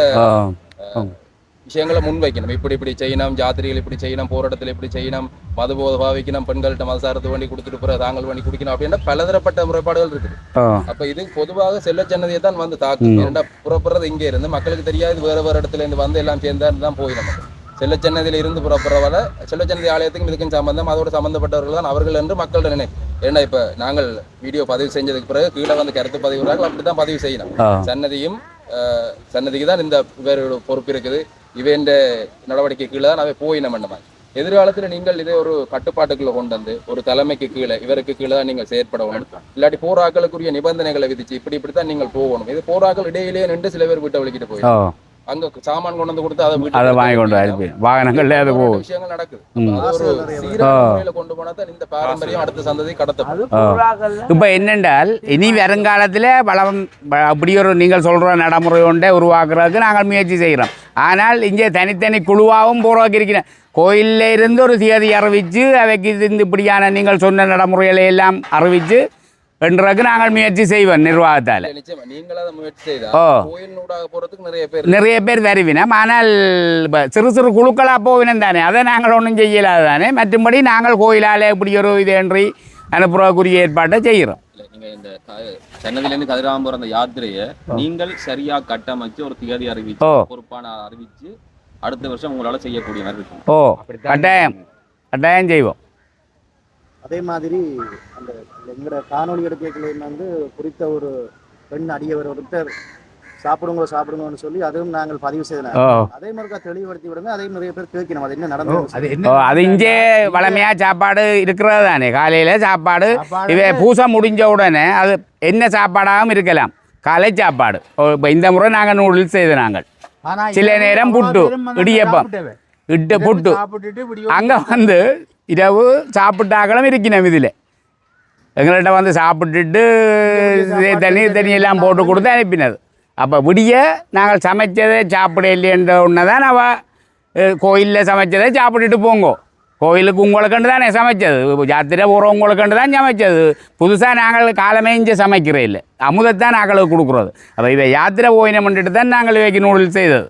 S1: விஷயங்களை முன்வைக்கணும் இப்படி இப்படி செய்யணும் ஜாத்திரைகள் இப்படி செய்யணும் போராட்டத்தில் இப்படி செய்யணும் மதுபோத பாவிக்கணும் பெண்கள்கிட்ட மதசாரத்து வண்டி கொடுத்துட்டு போற தாங்கள் வண்டி குடிக்கணும் அப்படின்னா பலதரப்பட்ட முறைப்பாடுகள் இருக்குது அப்ப இது பொதுவாக செல்லச்சன்னதியை தான் வந்து தாக்கும் ஏன்னா புறப்படுறது இங்கே இருந்து மக்களுக்கு தெரியாது வேற வேற இடத்துல இருந்து வந்து எல்லாம் சேர்ந்தா தான் போய் நம்ம செல்லச்சன்னதியில இருந்து புறப்படுறவரை செல்லச்சன்னதி ஆலயத்துக்கும் இதுக்கும் சம்பந்தம் அதோட சம்பந்தப்பட்டவர்கள் தான் அவர்கள் என்று மக்கள் நினை ஏன்னா இப்ப நாங்கள் வீடியோ பதிவு செஞ்சதுக்கு பிறகு கீழே வந்து கருத்து பதிவுறார்கள் அப்படித்தான் பதிவு செய்யணும் சன்னதிக்கு தான் இந்த வேறு பொறுப்பு இருக்குது இவன் நடவடிக்கை கீழே தான் அவை போய் நம்ம எதிர்காலத்துல நீங்கள் இதே ஒரு கட்டுப்பாட்டுக்குள்ள கொண்டு வந்து ஒரு தலைமைக்கு கீழே இவருக்கு கீழே தான் நீங்கள் செயற்படணும் இல்லாட்டி போராக்களுக்குரிய நிபந்தனைகளை விதிச்சு இப்படித்தான் நீங்கள் போகணும் இது போராக்கள் இடையிலேயே நின்று சில பேர் வீட்டை வலிக்கிட்டு போய் அங்க சாமான் கொண்டு வந்து கொடுத்து அதை வாங்கி கொண்டு
S2: வாகனங்கள்ல அது
S1: விஷயங்கள் நடக்குது ஒரு சீரான முறையில கொண்டு போனா தான் இந்த பாரம்பரியம் அடுத்த சந்ததி கடத்தப்படும்.
S2: இப்ப என்னென்றால் இனி வருங்காலத்துல வளம் அப்படி ஒரு நீங்கள் சொல்ற நடைமுறை ஒன்றை உருவாக்குறதுக்கு நாங்கள் முயற்சி செய்கிறோம். ஆனால் இங்கே தனித்தனி குழுவாகவும் உருவாக்கி இருக்கிறேன். கோயிலில் இருந்து ஒரு தேதி அறிவிச்சு அவைக்கு இருந்து இப்படியான நீங்கள் சொன்ன நடைமுறைகளை எல்லாம் அறிவிச்சு என்றதுக்கு நாங்கள் முயற்சி செய்வோம் நிர்வாகத்தால். நிறைய பேர் வருவினோம். ஆனால் சிறு சிறு குழுக்களாக போவினம் தானே அதை நாங்கள் ஒன்றும் செய்யலாது தானே. மற்றும்படி நாங்கள் கோயிலால் இப்படி ஒரு இதன்றி அனுப்புறக்குரிய ஏற்பாட்டை செய்கிறோம்.
S1: நீங்கள் இந்த சென்னதிலேருந்து கதிராம போகிற அந்த யாத்திரையை நீங்கள் சரியாக கட்டமைச்சு ஒரு திகதி அறிவிச்சு பொறுப்பான அறிவிச்சு அடுத்த வருஷம் உங்களால் செய்யக்கூடிய மாதிரி இருக்கும்.
S2: கட்டாயம் செய்வோம்.
S6: அதே மாதிரி அந்த எங்களோட காணொலி எடுக்கைகளில் வந்து குறித்த ஒரு பெண் அடியவர் ஒருத்தர் சாப்பிடுங்கன்னு சொல்லி அதுவும் நாங்கள் பதிவு செய்தோம். அதே மாதிரி தெளிவுபடுத்தி விடுங்க. அதையும் நிறைய பேர் கேட்கணும் அது என்ன நடந்தது.
S2: அது இங்கே வளமையா சாப்பாடு இருக்கிறது தானே. காலையில சாப்பாடு பூசை முடிஞ்ச உடனே அது என்ன சாப்பாடாகவும் இருக்கலாம். காலை சாப்பாடு இந்த முறை நாங்கள் நூடுல்ஸ் செய்த நாங்கள் சில நேரம் புட்டு இடியப்பம் இட்டு புட்டு அங்கே வந்து இரவு சாப்பிட்டாக்களும் இருக்கணும். இதில் எங்கள்கிட்ட வந்து சாப்பிட்டுட்டு தண்ணியெல்லாம் போட்டு கொடுத்து அனுப்பினது. அப்போ விடிய நாங்கள் சமைச்சதை சாப்பிட இல்லைன்ற ஒன்று தான் அவள் கோயிலில் சமைச்சதை சாப்பிட்டுட்டு போங்கோ. கோயிலுக்கு உங்களுக்குண்டு தானே சமைச்சது. யாத்திரை போகிறவங்களுக்குண்டு தான் சமைச்சது. புதுசாக நாங்கள் காலமே இங்கே சமைக்கிறே இல்லை. அமுதத்தான் நாங்களுக்கு கொடுக்குறது. அப்போ இதை யாத்திரை போயினம் பண்ணிட்டு தான் நாங்கள் இவைக்கு நூடுல்ஸ் செய்தது.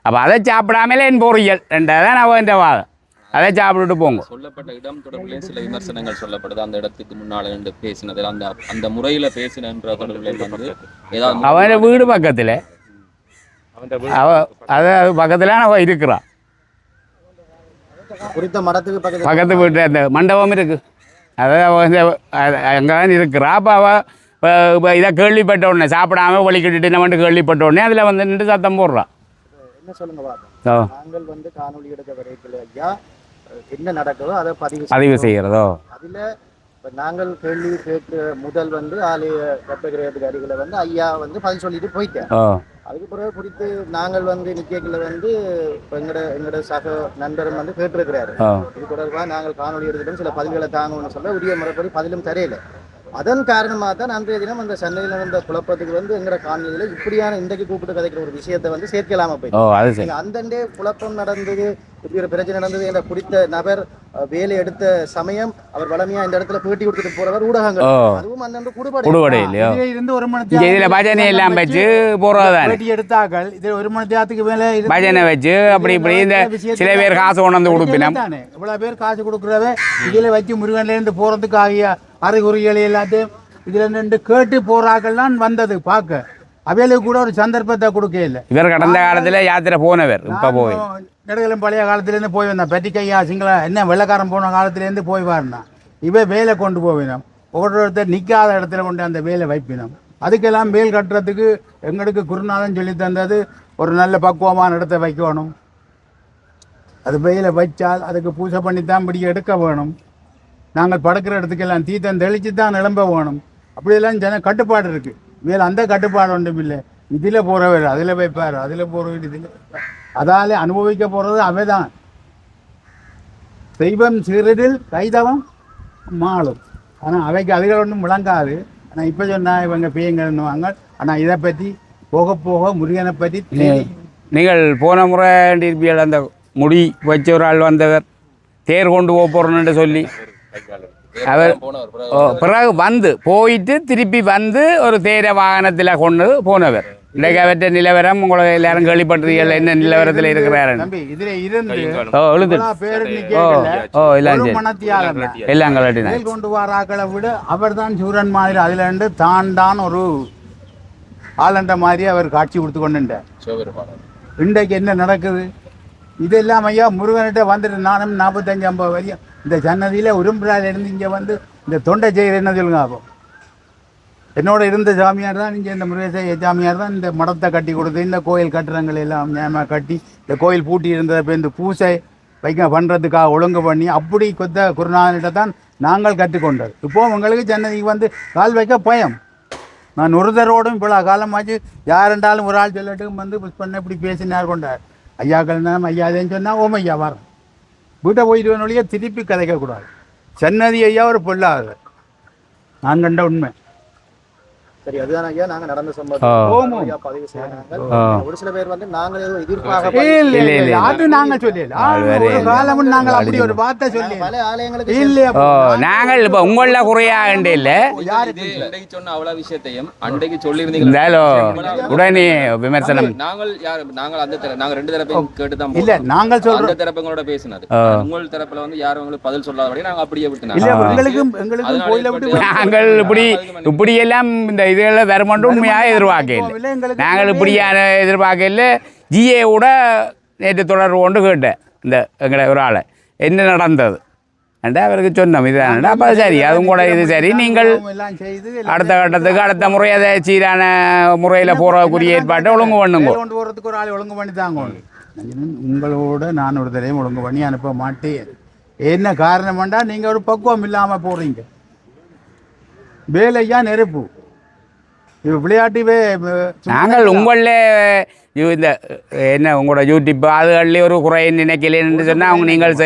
S2: அப்போ அதை சாப்பிடாமலே என் பொரியல் ரெண்டாதான் அவன் என்ற வாதம். அதை சாப்பிட்டுட்டு போங்க.
S1: சொல்லப்பட்ட இடம் தொடர்பிலே சில விமர்சனங்கள் சொல்லப்படுது. அந்த இடத்துக்கு முன்னால் நின்று பேசினது அந்த அந்த முறையில் பேசினன்ற தொடர்பிலே வந்து ஏதாவது
S2: அவன் வீடு பக்கத்தில் அது பக்கத்தில் அவள் இருக்கிறான்.
S6: குறித்த மடத்துக்கு
S2: பக்கத்து வீட்டு அந்த மண்டபம் இருக்கு. அதை அங்கே தான் இருக்கிறா. அப்போ அவள் இதை கேள்விப்பட்ட உடனே சாப்பிடாம வலிக்கிட்டு நம்ம கேள்விப்பட்ட உடனே அதில் வந்து நின்று சத்தம் போடுறான்.
S6: என்ன சொல்லுங்க நாங்கள் வந்து காணொலி எடுக்க வரைக்கும் ஐயா என்ன நடக்குதோ அதை பதிவு செய்கிறதோ அதில் இப்போ நாங்கள் கேள்வி கேட்க முதல் வந்து ஆலய கற்பகிரக அதிகாரிகளை வந்து ஐயா வந்து பதில் சொல்லிட்டு போயிட்டேன். அதுக்கு பிறகு குறித்து நாங்கள் வந்து நிக்கல வந்து எங்களோட சக நண்பரும் வந்து கேட்டிருக்கிறாரு. இது தொடர்பாக நாங்கள் காணொலி எடுத்துட்டோம் சில பதில்களை தாங்கணும்னு சொல்ல உரிய முறைப்படி பதிலும் தெரியல. அதன் காரணமாக தான் அன்றைய தினம் அந்த சென்னையில் நடந்த குழப்பத்துக்கு வந்து எங்களோட காணொலியில் இப்படியான இன்றைக்கு கூப்பிட்டு கதைக்கிற ஒரு விஷயத்தை வந்து சேர்க்கலாம போயிட்டு அந்தண்டே குழப்பம் நடந்தது. இப்படி ஒரு பிரச்சனை நடந்தது என்ற குறித்த நபர் வேலை எடுத்த சமயம் அவர் வளமையா இந்த இடத்துல பேட்டி கொடுத்துட்டு போறவர் ஊடகங்கள் அதுவும் அந்த கூடுபாடு
S3: இருந்து ஒரு மணி
S2: பஜனை எல்லாம் வச்சு போறதான்
S3: பேட்டி எடுத்தார்கள். இது ஒரு மணி நேரத்துக்கு மேல
S2: பஜனை வச்சு அப்படி இப்படி இந்த சில பேர் காசு கொண்டு கொடுப்பினோம்.
S3: இவ்வளவு பேர் காசு கொடுக்குறவ இதில் வச்சு முருகன்ல இருந்து போறதுக்கு ஆகிய அறிகுறிகள் எல்லாத்தையும் இதில் நின்று கேட்டு போறாக்கள்லாம் வந்தது பார்க்க. அவைகளுக்கு கூட ஒரு சந்தர்ப்பத்தை கொடுக்க இல்லை.
S2: இவர் கடந்த காலத்தில் யாத்திரை போனவர், இப்போ போய்
S3: நெடுகளும் பழைய காலத்துலேருந்து போய் வந்தான். பெட்டிக்கையா சிங்கள என்ன வெள்ளக்காரன் போன காலத்துலேருந்து போய் வாரினான். இவன் வேலை கொண்டு போவினோம், ஒருத்தர் நிற்காத இடத்துல கொண்டு அந்த வேலை வைப்பினோம். அதுக்கெல்லாம் வேல் கட்டுறதுக்கு எங்களுக்கு குருநாதன் சொல்லி தந்தது ஒரு நல்ல பக்குவமான இடத்த வைக்கணும். அது வெயில வச்சால் அதுக்கு பூஜை பண்ணி தான் பிடிக்க எடுக்க வேணும். நாங்கள் படுக்கிற இடத்துக்கெல்லாம் தீத்தம் தெளித்து தான் நிலம்ப வேணும். அப்படியெல்லாம் கட்டுப்பாடு இருக்குது. வேலை அந்த கட்டுப்பாடு ஒன்றும் இல்லை. இதில் போகிறவர் அதில் வைப்பார், அதில் போகிறவர் இதில் வைப்பார். அதால் அனுபவிக்க போகிறது அவைதான். தெய்வம் சிறிதில் கைதவம் மாளும். ஆனால் அவைக்கு அதுகள் ஒன்றும் விளங்காது. ஆனால் இப்போ சொன்னால் இவங்க பேய்ங்கன்னுவாங்க. ஆனால் இதை பற்றி போக போக முருகனை பற்றி
S2: நீங்கள் போன முறை இருப்பீர்கள், அந்த முடி வச்ச ஒரு ஆள் வந்தவர் தேர் கொண்டு போகிறோன்னு சொல்லி அவர் பிறகு வந்து போயிட்டு திருப்பி வந்து ஒரு தேர வாகனத்தில் கொண்டு போனவர். இன்றைக்கு அவற்ற நிலவரம் உங்களை எல்லாரும் கேள்விப்பட்டிருக்கீர்கள், என்ன நிலவரத்தில் இருக்கிறாரு. எல்லாம் கலட்டினா
S3: கொண்டு வராக்களை விட அவர் தான் சூரன் மாதிரி அதில் இருந்து தான் ஒரு ஆளண்ட மாதிரி அவர் காட்சி கொடுத்து கொண்டுட்டார். இன்றைக்கு என்ன நடக்குது இதெல்லாம் ஐயா முருகன்கிட்ட வந்துட்டு நானும் 45-50 வரையும் இந்த சன்னதியில் உரும்புறாயிலிருந்து இங்கே வந்து இந்த தொண்டை செய்கிற என்ன சொல்லுங்க. அப்போ என்னோட இருந்த சாமியார் தான் இங்கே இந்த முருகேச சாமியார் தான் இந்த மடத்தை கட்டி கொடுத்து இந்த கோயில் கட்டுறங்கள் எல்லாம் நியாயமாக கட்டி இந்த கோயில் பூட்டி இருந்ததை இப்போ இந்த பூசை வைக்க பண்ணுறதுக்காக ஒழுங்கு பண்ணி அப்படி கொத்த குருநாதன்கிட்ட தான் நாங்கள் கற்றுக்கொண்டது. இப்போது உங்களுக்கு சன்னதிக்கு வந்து கால் வைக்க பயம். நான் ஒருத்தரோடும் இவ்வளோ காலமாச்சு யாருண்டாலும் ஒரு ஆள் சொல்லட்டும் வந்து புஷ்பண்ண இப்படி பேசினார் கொண்டார். ஐயாக்கள் தான் ஐயாதேன்னு சொன்னால் ஓம் ஐயா வரோம். வீட்டை போயிட்டு வழியே திருப்பி கதைக்கக்கூடாது. சன்னதி ஐயா ஒரு பொல்லாது நான் கண்ட உண்மை.
S6: சரி, அதுதான் ஐயா நாங்க நடந்த சம்பவம் பதிவு செய்யறாங்க. ஒரு சில பேர் வந்து நாங்கள் ஏதோ எதிர்பார்க்க
S3: அது நாங்க சொல்லல நாங்கள் அப்படி ஒரு வார்த்தை சொல்லி
S6: பல ஆலயங்களுக்கு
S3: இல்லையா
S2: நாங்கள் இப்ப உங்கள குறையாக இல்ல
S1: சொன்ன அவ்வளவு விஷயத்தையும் அன்றைக்கு சொல்லியிருந்தீங்க.
S2: உடனே விமர்சனம்
S1: நாங்கள் அந்த நாங்க 2 தரப்பையும் கேட்டுதான்
S3: இல்ல நாங்கள் சொல்றோம்.
S1: அந்த தரப்புங்களோட பேசினது உங்கள் தரப்புல வந்து யாரும் உங்களுக்கு பதில் சொல்லாதபடி நாங்க அப்படியே விட்டுனாங்க.
S3: இல்ல எங்களுக்கு கோயிலை விட்டு
S2: நாங்கள் இப்படி எல்லாம் இந்த இதெல்லாம் வருமானம் உண்மையாக எதிர்பார்க்கல. நாங்கள் இப்படியான எதிர்பார்க்கல. ஜிஏவோட நேற்று தொடர்பு கொண்டு கேட்டேன் இந்த எங்களை ஒரு ஆளை என்ன நடந்தது அண்டா அவருக்கு சொன்னோம் இதுதான். அப்போ சரி அதுவும் கூட இது சரி, நீங்கள் அடுத்த கட்டத்துக்கு அடுத்த முறை அதை சீரான முறையில் போகிறக்குரிய ஏற்பாட்டை ஒழுங்கு பண்ணுங்க.
S3: கொண்டு போகிறதுக்கு ஒரு ஆள் ஒழுங்கு பண்ணி தாங்க. உங்களோட நான் ஒரு தடையும் ஒழுங்கு பண்ணி அனுப்ப மாட்டேன். என்ன காரணம்டா நீங்கள் ஒரு பக்குவம் இல்லாமல் போகிறீங்க. வேலையா நெருப்பு விளையாட்டுவே
S2: நாங்கள் உங்களில் இந்த என்ன உங்களோட யூடியூப் அதுகளிலே ஒரு குறை நினைக்கலன்னு சொன்னால் அவங்க நீங்கள்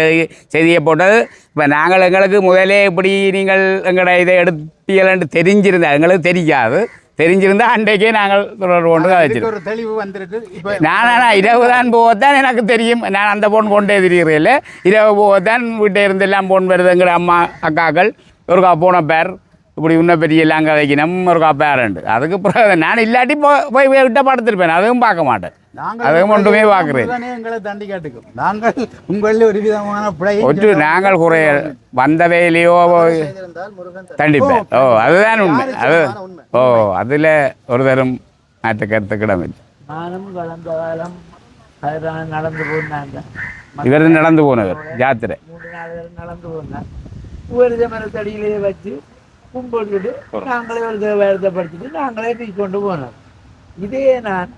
S2: செய்தியை போட்டது. இப்போ நாங்கள் எங்களுக்கு முதலே இப்படி நீங்கள் எங்களோட இதை எடுப்பீங்கள்னு தெரிஞ்சிருந்தா எங்களுக்கு தெரிஞ்சிருந்தா அன்றைக்கே நாங்கள் தொடர்பு கொண்டு
S3: ஒரு தெளிவு வந்திருக்கு.
S2: நான் இரவு தான் போகத்தான் எனக்கு தெரியும். நான் அந்த போன் கொண்டே திரிகிறேன். இரவு போகத்தான் வீட்டை இருந்து எல்லாம் போன் வருது. எங்கள் அம்மா அக்காக்கள் ஒரு போன பேர் இப்படி இன்னும் பெரிய எல்லாம் கதைக்கணும் ஒரு காப்பாரண்டு. அதுக்கு பிறகு நான் இல்லாட்டி போய் விட்ட படுத்திருப்பேன். அதுவும் பார்க்க மாட்டேன். அதுவும் ஒன்றுமே பார்க்குறேன்.
S3: எங்களை தண்டி கேட்டுக்கும் நாங்கள் உங்களில் ஒரு விதமான
S2: ஒற்று நாங்கள் குறைய வந்த வேலையோ தண்டிப்பேன். அதுதான் உண்மை. அது அதில் ஒரு தரும் மாற்ற கருத்துக்கிடம் இல்லை.
S5: நானும் கடந்த காலம் நடந்து போனாங்க.
S2: இவர் நடந்து போனவர் யாத்திரை
S5: 3 நாள் நடந்து போனார். ஒரு மரத்தடியிலேயே வச்சு கும்பிட்டுட்டு நாங்களே ஒரு வருத்தப்படுத்திட்டு நாங்களே தூக்கி கொண்டு போனோம். இதே நான்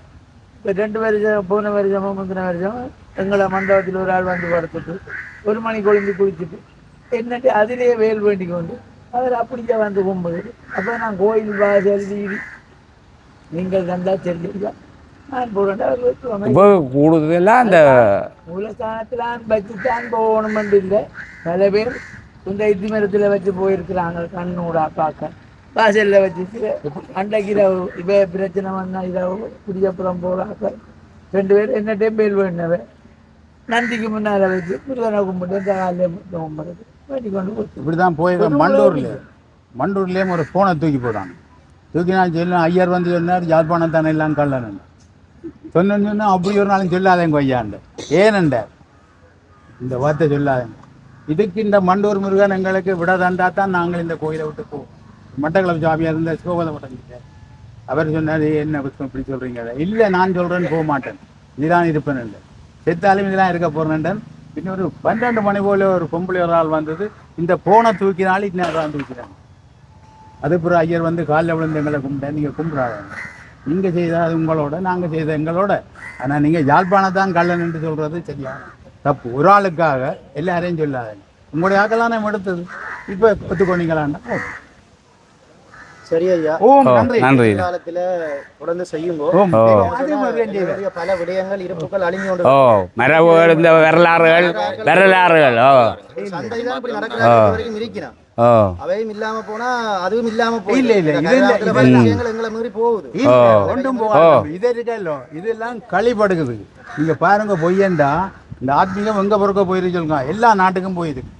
S5: இப்போ 2 வருஷம் போன வருஷமோ முந்தின வருஷம் எங்களை மண்டபத்தில் ஒரு ஆள் வந்து படுத்துட்டு 1 மணி கொழுந்து குளிச்சுட்டு என்னட்டு அதிலேயே வேல் வேண்டி கொண்டு அதில் அப்படியே வந்து கும்பிடுது. அப்போ நான் கோயில் வாசல் வீடு நீங்கள் தந்தா தெரிஞ்சிருக்கா நான் போகிறேன்.
S2: கூடுதலாக அந்த
S5: மூலஸ்தானத்தில் வச்சுத்தான் போகணுமென்று இல்லை. பல பேர் இந்த இத்தி மரத்தில் வச்சு போயிருக்கிறாங்க. கண்ணூடா பார்க்க வாசலில் வச்சுட்டு அன்றைக்கு இரவு இப்போ பிரச்சனை வந்தால் இரவு குடியப்புறம் போகிறாக்க 2 பேர் என்ன டைம் பேர் வேணுனவன் நந்திக்கு முன்னால் வச்சு முருகனை கும்பிட்டு காலையில் கும்பிடுறது வேண்டி கொண்டு போச்சு.
S3: இப்படி தான் போய் மண்டூர்லேயும் ஒரு ஃபோனை தூக்கி போட்டாங்க. தூக்கி நான் சொல்ல ஐயர் வந்து சொன்னார் யாழ்ப்பாணம் தானே எல்லாம் கல்லணும் சொன்னோன்னா அப்படி ஒரு நாளும் சொல்லாதேங்க ஐயாண்ட ஏனண்ட இந்த வார்த்தை சொல்லாதேங்க. இதுக்கு இந்த மண்டூர் முருகன் எங்களுக்கு விட தந்தா தான் நாங்கள் இந்த கோயிலை விட்டு போவோம். மட்டக்களப்பு சாமியாக இருந்த சிவகோதப்பட்ட அவர் சொன்னார், என்ன இப்படி சொல்கிறீங்க? இல்லை, நான் சொல்கிறேன்னு போக மாட்டேன், இதுதான் இருப்பேன். செத்தாலும் இதெல்லாம் இருக்க போகிறேன். இன்னொரு 12 மணி போல ஒரு பொம்பளை ஒரு ஆள் வந்தது, இந்த போனை தூக்கினாலும் இன்னும் தூக்கிறாங்க. அது பிறகு ஐயர் வந்து காலைல விழுந்து எங்களை கும்பிட்டேன், நீங்கள் கும்பிடாங்க, நீங்கள் செய்தால் அது உங்களோட, நாங்கள் செய்த எங்களோட. ஆனால் நீங்கள் யாழ்ப்பாணத்தான் கள்ளன் என்று சொல்கிறது சரியா தப்பு. ஒரு ஆளுக்காக எல்லாரையும் சொல்லாதீங்க. உங்களுடைய ஆக்கெல்லாம் நம்ம எடுத்தது இப்போ ஒத்துக்கொண்டீங்களாண்டா.
S6: சரி ஐயா,
S2: நன்றி.
S6: காலத்துல தொடர்ந்து செய்யுங்கோ. பல விடயங்கள் இருப்புகள் அழிஞ்சு கொண்டு
S2: மரபுகள், இந்த வரலாறுகள்
S6: சந்தைதான் இப்படி நடக்கிற வரைக்கும் இருக்கிறான். அவையும் இல்லாம போனா அதுவும் இல்லாம போய் விஷயங்கள் எங்களை மீறி போகுது.
S3: ஒன்றும் போகாது. இது இருக்கோ இதெல்லாம் களிப்படுக்குது. நீங்க பாருங்க, பொய்யண்டா இந்த ஆத்மீகம் எங்க பொறுக்க போயிருச்சுங்க, எல்லா நாட்டுக்கும் போயிருக்கு.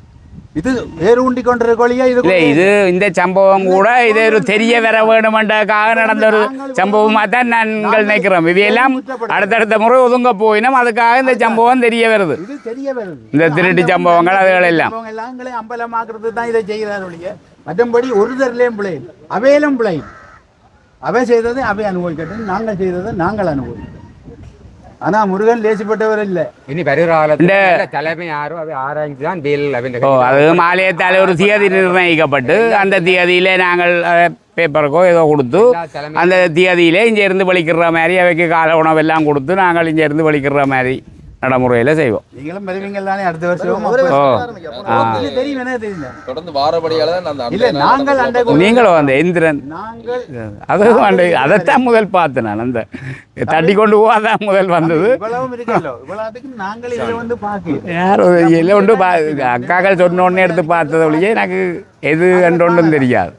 S3: இது வேறு உண்டி கொண்டிருக்கோழியா?
S2: இது இந்த சம்பவம் கூட இது ஒரு தெரிய வர வேணுமென்றதுக்காக நடந்த ஒரு சம்பவமா தான் நாங்கள் நினைக்கிறோம். இவையெல்லாம் அடுத்தடுத்த முறை ஒதுங்க போயினோம், அதுக்காக இந்த சம்பவம் தெரிய வருது.
S3: இது தெரிய வருது,
S2: இந்த திருட்டு சம்பவங்கள் அதுகள் எல்லாம்
S3: அம்பலமாக்குறது தான் இதை செய்கிறார். மற்றபடி ஒரு தரலையும் பிள்ளை அவையிலும் பிள்ளை அவை செய்ததை அவை அனுபவிக்கட்டும், நாங்கள் செய்ததை நாங்கள் அனுபவிக்கட்டும். ஆனா முருகன் லேசிப்பட்டவர் இல்லை.
S4: இனி வருகிற தலைமை யாரோ அதை ஆராய்ந்துதான்
S2: அது ஆலயத்தால் ஒரு தியதி நிர்ணயிக்கப்பட்டு அந்த தியதியிலே நாங்கள் பேப்பருக்கோ ஏதோ கொடுத்து அந்த தியதியிலே இங்கே இருந்து வலிக்கிற மாதிரி அவைக்கு கால உணவெல்லாம் கொடுத்து நாங்கள் இங்கே இருந்து வலிக்கிற மாதிரி நடைமுறையில செய்வோம்.
S3: நீங்களும் வருவீங்கள் தானே அடுத்த வருஷம்?
S1: தொடர்ந்து வாரபடியால
S2: நீங்களும் அந்த எந்திரன் அதைத்தான் முதல் பார்த்தேன் நான். அந்த தட்டி கொண்டு போவாதான் முதல் வந்தது. யாரும் அக்காக்கள் சொன்ன உடனே எடுத்து பார்த்தது ஒழிய எனக்கு எது கண்டொன்றும் தெரியாது.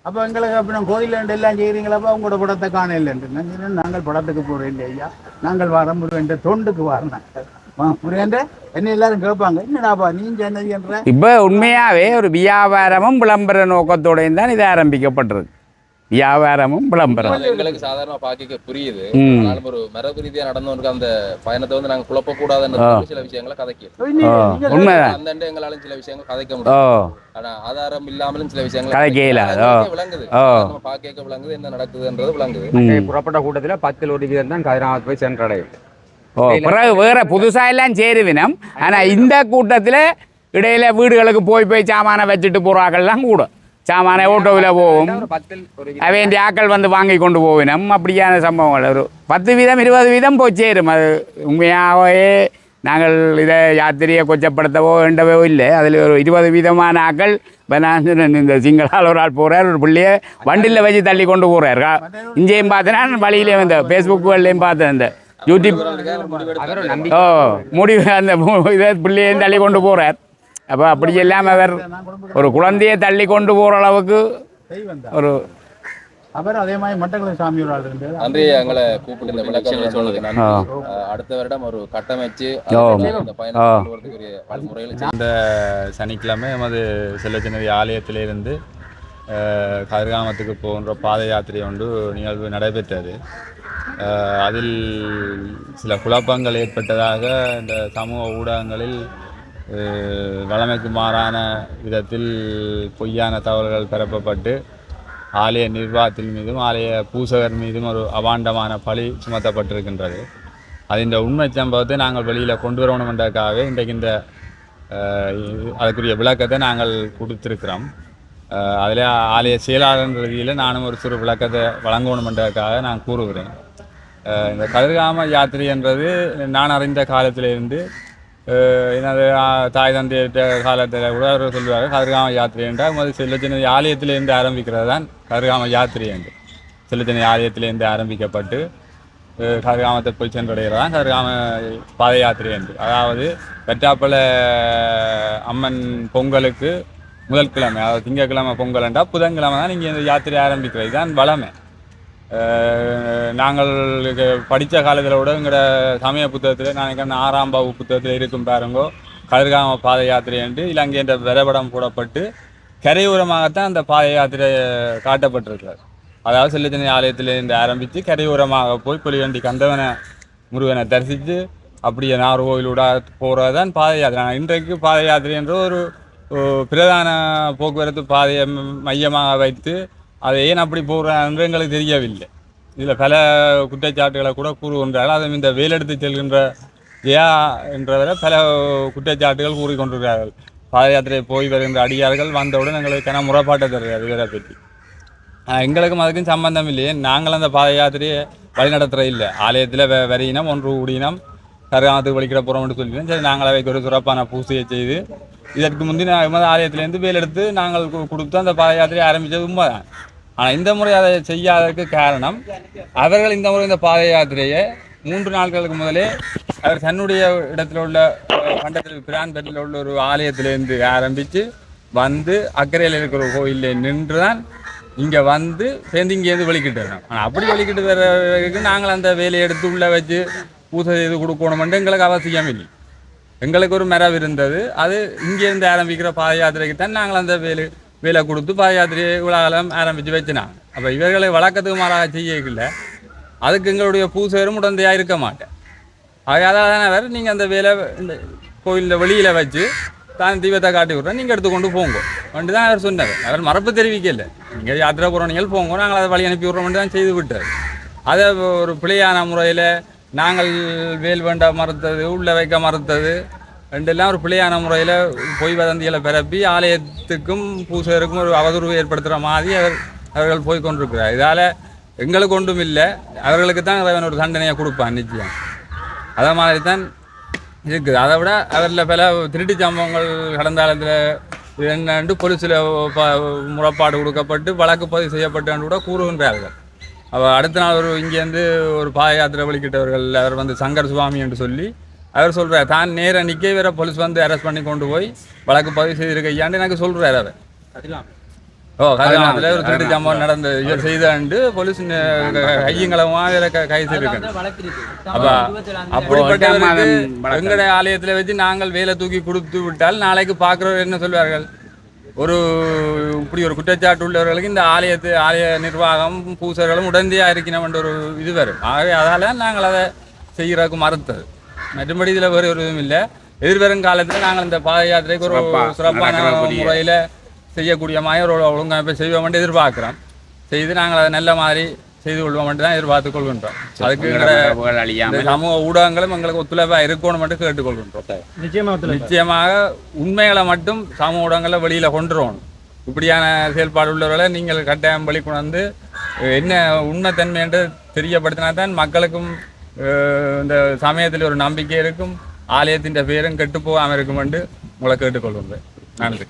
S3: அப்போ எங்களுக்கு அப்போ கோயிலில் எல்லாம் செய்கிறீங்களப்பா, உங்களோட படத்தை காண இல்லைன்ட்டு நாங்கள் படத்துக்கு போகிறோம் இல்லை ஐயா, நாங்கள் வர முருகன் தொண்டுக்கு வரணும். முருகன் என்ன எல்லாரும் கேட்பாங்க, என்னடாப்பா நீ என்ன?
S2: இப்போ உண்மையாகவே ஒரு வியாபாரமும் விளம்பர நோக்கத்தோடையும் தான் இது ஆரம்பிக்கப்பட்டிருக்கு. வியாபாரமும் விளம்பரம்
S1: எங்களுக்கு சாதாரண பாக்க புரியுது. ஒரு மரபு ரீதியா நடந்தவனுக்கு அந்த பயணத்தை வந்து நாங்க குழப்ப கூடாதுன்னு சில விஷயங்களை கதைக்கிறோம்.
S2: உண்மைதான்,
S1: அந்த எங்களாலும் சில விஷயங்கள் கதைக்க முடியும். ஆனா ஆதாரம் இல்லாமலும் சில விஷயங்கள்
S2: கதைக்கல
S1: விளங்குது, பாக்க விளங்குது, என்ன நடக்குதுன்றது விளங்குது.
S4: புறப்பட்ட கூட்டத்துல 10% தான் கதிராமத்து போய் சென்றடையும்.
S2: பிறகு வேற புதுசா எல்லாம் சேருவினம். ஆனா இந்த கூட்டத்துல இடையில வீடுகளுக்கு போய் சாமான வச்சுட்டு போறாங்கலாம் கூட சாமான ஓட்டோவில் போகும். அவைய ஆக்கள் வந்து வாங்கி கொண்டு போவினோம். அப்படியான சம்பவங்கள் ஒரு 10% போய் சேரும். அது உண்மையாகவே நாங்கள் இதை யாத்திரையை கொச்சப்படுத்தவோ வேண்டவோ இல்லை. அதில் ஒரு 20% ஆக்கள் இப்போ நான் இந்த சிங்களால் ஒரு ஆள் போகிறார், ஒரு பிள்ளைய வண்டியில் வச்சு தள்ளி கொண்டு போகிறார். இங்கேயும் பார்த்தேன்னா வழியிலேயும் இந்த ஃபேஸ்புக்குகள்லையும் பார்த்தேன், இந்த யூடியூப் முடிவு அந்த இதை பிள்ளையும் தள்ளி கொண்டு போகிறார். அப்போ அப்படியெல்லாம் அவர் ஒரு குழந்தையை தள்ளி கொண்டு போகிற அளவுக்கு ஒரு
S3: அவர் அதே மாதிரி மட்டக்களப்பு சாமியோட
S1: அன்றைய எங்களை கூப்பிட்டு இந்த விளக்கங்களை சொன்னது. அடுத்த வருடம் ஒரு கட்டமைச்சு
S7: இந்த சனிக்கிழமை எமது செல்லச்சின்னதி ஆலயத்திலிருந்து கதிர்காமத்துக்கு போகின்ற பாத யாத்திரை ஒன்று நிகழ்வு நடைபெற்றது. அதில் சில குழப்பங்கள் ஏற்பட்டதாக இந்த சமூக ஊடகங்களில் வழமைக்கு மாறான விதத்தில் பொய்யான தகவல்கள் பரப்பப்பட்டு ஆலய நிர்வாகத்தின் மீதும் ஆலய பூசகர் மீதும் ஒரு அபாண்டமான பழி சுமத்தப்பட்டிருக்கின்றது. அதின் உண்மை சம்பவத்தை நாங்கள் வெளியில் கொண்டு வரணும் என்றதுக்காக இன்றைக்கு இந்த அதுக்குரிய விளக்கத்தை நாங்கள் கொடுத்துருக்கிறோம். அதில் ஆலய செயலாளர் ரீதியில் நானும் ஒரு சிறு விளக்கத்தை வழங்கணும் என்றதுக்காக நான் கூறுகிறேன். இந்த கதிர்காம யாத்திரை என்றது நான் அறிந்த காலத்திலிருந்து எனது தாய் தந்தையிட்ட காலத்தில் கூட அவர் சொல்லுவாங்க, கதிர்காம யாத்திரை என்றால் முதல் செல்லச்சின்னதி ஆலயத்திலேருந்து ஆரம்பிக்கிறது தான் கதிர்காம யாத்திரை என்று. செல்லச்சின்னதி ஆலயத்திலேருந்து ஆரம்பிக்கப்பட்டு கதிர்காமத்தை போய் சென்றடைகிறது தான் கதிர்காம பாத யாத்திரை என்று. அதாவது வெட்டாப்பள அம்மன் பொங்கலுக்கு முதல் கிழமை, அதாவது திங்கக்கிழமை பொங்கல் என்றால் புதன்கிழமை தான் இங்கே இந்த யாத்திரை ஆரம்பிக்கிறது தான் வளமை. நாங்கள் படித்த காலத்தில் விட எங்களோட சமய புத்தகத்தில் நான் 6ஆம் வகுப்பு புத்தகத்தில் இருக்கும் பாருங்கோ, கதிர்காம பாத யாத்திரை என்று இலங்கை என்ற வரைபடம் போடப்பட்டு கரையோரமாகத்தான் அந்த பாத யாத்திரை காட்டப்பட்டிருக்கிறார். அதாவது செல்லச்சின்னதி ஆலயத்திலிருந்து ஆரம்பித்து கரையோரமாக போய் புலிவண்டி கந்தவன முருகனை தரிசித்து அப்படியே நாகர்கோவிலூட போகிறது தான் பாத யாத்திரை. இன்றைக்கு பாத யாத்திரை என்ற ஒரு பிரதான போக்குவரத்து பாதையை மையமாக வைத்து அதை ஏன் அப்படி போகிறாங்க எங்களுக்கு தெரியவில்லை. இதில் பல குற்றச்சாட்டுகளை கூட கூறுகின்றார்கள். அதுவும் இந்த வேலெடுத்து செல்கின்ற ஜெயா என்றவரை பல குற்றச்சாட்டுகள் கூறிக்கொண்டிருக்கிறார்கள். பாத யாத்திரை போய் வருகின்ற அடியார்கள் வந்தவுடன் எங்களுக்கு முறைப்பாட்டை தருகிறார் இவரை பற்றி. எங்களுக்கும் அதுக்கும் சம்பந்தம் இல்லையே. நாங்கள் அந்த பாத யாத்திரையை வழிநடத்துகிற இல்லை. ஆலயத்தில் வரையினம் ஒன்று கூடினம் கருகாமத்துக்கு வலிக்கிட போகிறோம்னு சொல்லிட்டோம். சரி, நாங்கள் அவைக்கு ஒரு சிறப்பான பூசையை செய்து இதற்கு முந்தின எமது ஆலயத்திலேருந்து வேலெடுத்து நாங்கள் கொடுத்து அந்த பாத யாத்திரையை ஆரம்பித்தது உண்மைதான். ஆனால் இந்த முறை அதை செய்யாததற்கு காரணம், அவர்கள் இந்த முறை இந்த பாத யாத்திரையை 3 நாட்களுக்கு முதலே அவர் தன்னுடைய இடத்துல உள்ள கண்டத்தில் பிரான்பேட்டில் உள்ள ஒரு ஆலயத்திலேருந்து ஆரம்பித்து வந்து அக்கறையில் இருக்கிற ஒரு கோயிலில் நின்று தான் இங்கே வந்து சேர்ந்து இங்கேருந்து வெளிக்கிட்டு வரோம். ஆனால் அப்படி வெளிக்கிட்டு வர்றதுக்கு நாங்கள் அந்த வேலையை எடுத்து உள்ளே வச்சு பூசை செய்து கொடுக்கணுமென்று எங்களுக்கு அவசியம் இல்லை. எங்களுக்கு ஒரு மரபு இருந்தது. அது இங்கேருந்து ஆரம்பிக்கிற பாத யாத்திரைக்கு தான் நாங்கள் அந்த வேலை கொடுத்து பாத யாத்திரையை உலகம் ஆரம்பித்து வச்சுனாங்க. அப்போ இவர்களை வழக்கத்துக்கு மாறாக செய்யல. அதுக்கு எங்களுடைய பூசையரும் உடந்தையாக இருக்க மாட்டேன். அதான வேறு நீங்கள் அந்த வேலை இந்த கோயிலில் வெளியில் வச்சு தான் தீபத்தை காட்டி விட்றேன், நீங்கள் எடுத்துக்கொண்டு போங்க வந்து தான் அவர் சொன்னார். அவர் மரப்பு தெரிவிக்கல. நீங்கள் யாத்திரை போகிற நீங்கள் போங்க, நாங்கள் அதை வழி அனுப்பி விட்றோம் தான் செய்து விட்டார். அதை ஒரு பிழையான முறையில் நாங்கள் வேல் வேண்ட மறுத்தது, உள்ளே வைக்க மறுத்தது ரெண்டெல்லாம் ஒரு பிழையான முறையில் பொய் வதந்திகளை பரப்பி ஆலயத்துக்கும் பூசகருக்கும் ஒரு அவதூறு ஏற்படுத்துகிற மாதிரி அவர்கள் போய் கொண்டிருக்கிறார். இதால் எங்களுக்கு ஒன்றும் இல்லை, அவர்களுக்கு தான் இறைவன் ஒரு தண்டனையை கொடுப்பான் நிச்சயம். அதே மாதிரி தான் இருக்குது. அதை விட அவரில் பல திருட்டு சம்பவங்கள் கடந்த காலத்தில் என்னென்று போலீஸில் முறைப்பாடு கொடுக்கப்பட்டு வழக்கு பதிவு செய்யப்பட்டு கூட கூறுகின்றார்கள். அவர் அடுத்த நாள் ஒரு இங்கேருந்து ஒரு பாத யாத்திரை வழிகிட்டவர்கள் அவர் வந்து சங்கர் சுவாமி என்று சொல்லி அவர் சொல்கிறார், தான் நேராக நிற்க வேற போலீஸ் வந்து அரெஸ்ட் பண்ணி கொண்டு போய் வழக்கு பதிவு செய்திருக்கையாண்டு எனக்கு சொல்கிறார். அவர் கதிராமத்தில் ஒரு திருட்டு சம்பவம் நடந்து இவர் செய்தாண்டு போலீஸ் கையங்களமாக வேற கைது செய்திருக்காங்க. அப்போ அப்படிப்பட்ட எங்களுடைய ஆலயத்தில் வச்சு நாங்கள் வேலை தூக்கி கொடுத்து விட்டால் நாளைக்கு பார்க்குறவர் என்ன சொல்வார்கள்? ஒரு இப்படி ஒரு குற்றச்சாட்டு உள்ளவர்களுக்கு இந்த ஆலய நிர்வாகம் பூசர்களும் உடந்தையாக இருக்கணும் ஒரு இது வரும். ஆகவே அதால் நாங்கள் அதை செய்கிறதுக்கு மறுத்தது. மற்றபடி இதில் வேறு ஒரு இதுவும் இல்லை. எதிர்வரும் காலத்தில் நாங்கள் இந்த பாத யாத்திரைக்கு ஒரு சிறப்பான முறையில் செய்யக்கூடிய மாதிரி ஒரு ஒழுங்கமைப்பை செய்வோம் என்று எதிர்பார்க்குறோம். செய்து நாங்கள் அதை நல்ல மாதிரி செய்து கொள்வோம் என்று தான் எதிர்பார்த்து கொள்கின்றோம். அதுக்கு சமூக ஊடகங்களும் எங்களுக்கு ஒத்துழைப்பாக இருக்கணும் என்று கேட்டுக்கொள்கின்றோம். நிச்சயமாக உண்மைகளை மட்டும் சமூக ஊடகங்களை வெளியில் கொண்டுருவோம். இப்படியான செயல்பாடு உள்ளவர்களை நீங்கள் கட்டாயம் வழி கொண்டு என்ன உண்மைத்தன்மை என்று தெரியப்படுத்தினா தான் மக்களுக்கும் இந்த சமயத்தில் ஒரு நம்பிக்கை இருக்கும், ஆலயத்தின் பேரும் கெட்டு போகாமல் இருக்கும் என்று உங்களை கேட்டுக்கொள்கின்றேன். நன்றி.